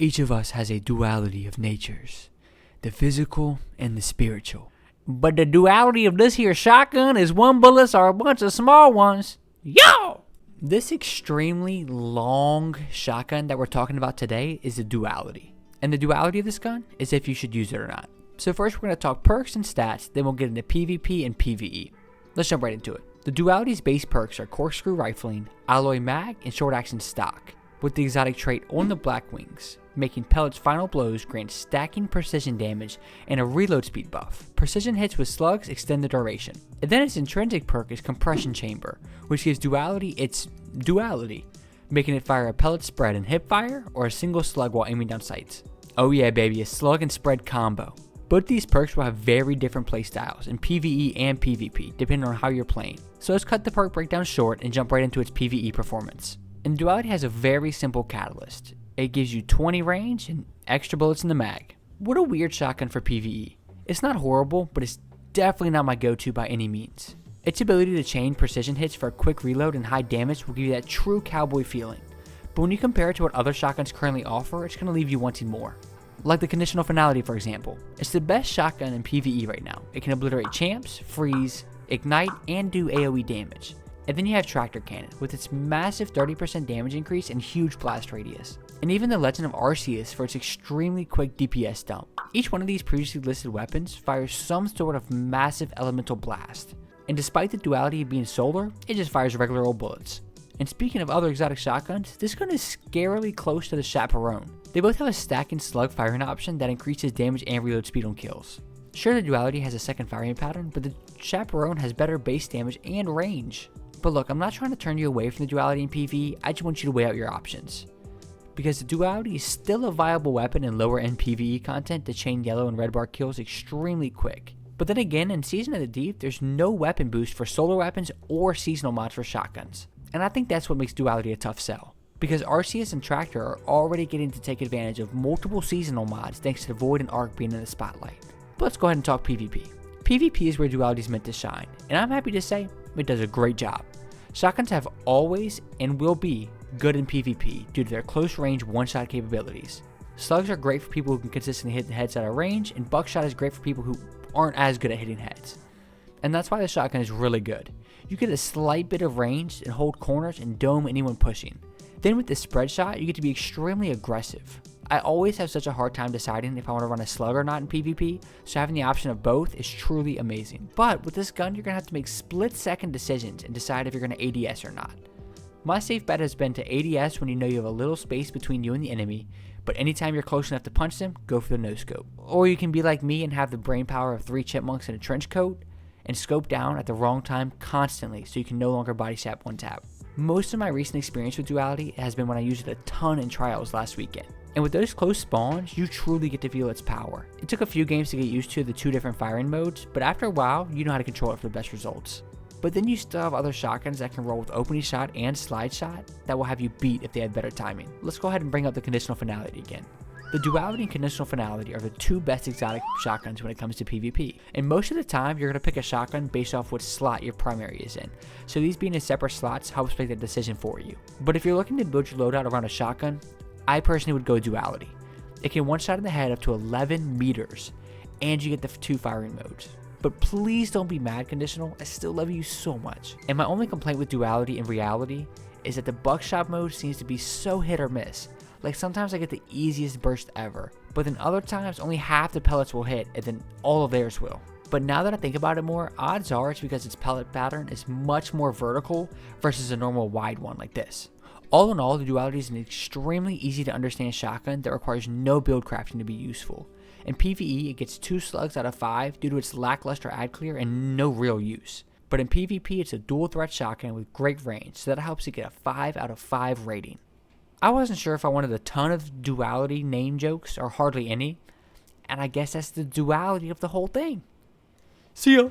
Each of us has a duality of natures, the physical and the spiritual. But the duality of this here shotgun is one bullets or a bunch of small ones. Yo! This extremely long shotgun that we're talking about today is the duality. And the duality of this gun is if you should use it or not. So first we're going to talk perks and stats, then we'll get into PvP and PvE. Let's jump right into it. The duality's base perks are corkscrew rifling, alloy mag, and short action stock, with the exotic trait on the black wings, making pellets final blows grant stacking precision damage and a reload speed buff. Precision hits with slugs extend the duration. And then its intrinsic perk is compression chamber, which gives duality its duality, making it fire a pellet spread in hip fire or a single slug while aiming down sights. Oh yeah baby, a slug and spread combo. Both these perks will have very different playstyles in PvE and PvP, depending on how you're playing. So let's cut the perk breakdown short and jump right into its PvE performance. And Duality has a very simple catalyst. It gives you 20 range and extra bullets in the mag. What a weird shotgun for PvE. It's not horrible, but it's definitely not my go-to by any means. Its ability to chain precision hits for a quick reload and high damage will give you that true cowboy feeling. But when you compare it to what other shotguns currently offer, it's going to leave you wanting more. Like the conditional finality, for example. It's the best shotgun in PvE right now. It can obliterate champs, freeze, ignite, and do AoE damage. And then you have tractor cannon, with its massive 30% damage increase and huge blast radius. And even the Legend of Arceus for its extremely quick DPS dump. Each one of these previously listed weapons fires some sort of massive elemental blast. And despite the duality of being solar, it just fires regular old bullets. And speaking of other exotic shotguns, this gun is scarily close to the Chaperone. They both have a stack and slug firing option that increases damage and reload speed on kills. Sure, the duality has a second firing pattern, but the Chaperone has better base damage and range. But look, I'm not trying to turn you away from the duality in PvE, I just want you to weigh out your options. Because the duality is still a viable weapon in lower end PvE content to chain yellow and red bar kills extremely quick. But then again, in Season of the Deep, there's no weapon boost for solar weapons or seasonal mods for shotguns. And I think that's what makes duality a tough sell. Because Arceus and Tractor are already getting to take advantage of multiple seasonal mods thanks to the Void and Arc being in the spotlight. But let's go ahead and talk PvP. PvP is where duality is meant to shine, and I'm happy to say it does a great job. Shotguns have always and will be good in PvP due to their close range one-shot capabilities. Slugs are great for people who can consistently hit the heads out of range, and buckshot is great for people who aren't as good at hitting heads. And that's why the shotgun is really good. You get a slight bit of range and hold corners and dome anyone pushing. Then with the spread shot, you get to be extremely aggressive. I always have such a hard time deciding if I want to run a slug or not in PvP, so having the option of both is truly amazing. But with this gun, you're going to have to make split-second decisions and decide if you're going to ADS or not. My safe bet has been to ADS when you know you have a little space between you and the enemy, but anytime you're close enough to punch them, go for the no-scope. Or you can be like me and have the brain power of 3 chipmunks in a trench coat, and scope down at the wrong time constantly so you can no longer body tap one tap. Most of my recent experience with duality has been when I used it a ton in trials last weekend. And with those close spawns, you truly get to feel its power. It took a few games to get used to the 2 different firing modes, but after a while, you know how to control it for the best results. But then you still have other shotguns that can roll with opening shot and slide shot that will have you beat if they have better timing. Let's go ahead and bring up the conditional finality again. The duality and conditional finality are the 2 best exotic shotguns when it comes to PvP. And most of the time, you're going to pick a shotgun based off what slot your primary is in. So these being in separate slots helps make that decision for you. But if you're looking to build your loadout around a shotgun, I personally would go duality. It can one-shot in the head up to 11 meters, and you get the 2 firing modes. But please don't be mad, conditional, I still love you so much. And my only complaint with duality in reality is that the buckshot mode seems to be so hit or miss. Like sometimes I get the easiest burst ever, but then other times only half the pellets will hit and then all of theirs will. But now that I think about it more, odds are it's because its pellet pattern is much more vertical versus a normal wide one like this. All in all, the duality is an extremely easy to understand shotgun that requires no build crafting to be useful. In PvE, it gets 2 slugs out of 5 due to its lackluster ad clear and no real use. But in PvP, it's a dual threat shotgun with great range, so that helps it get a 5 out of 5 rating. I wasn't sure if I wanted a ton of duality name jokes or hardly any, and I guess that's the duality of the whole thing. See ya!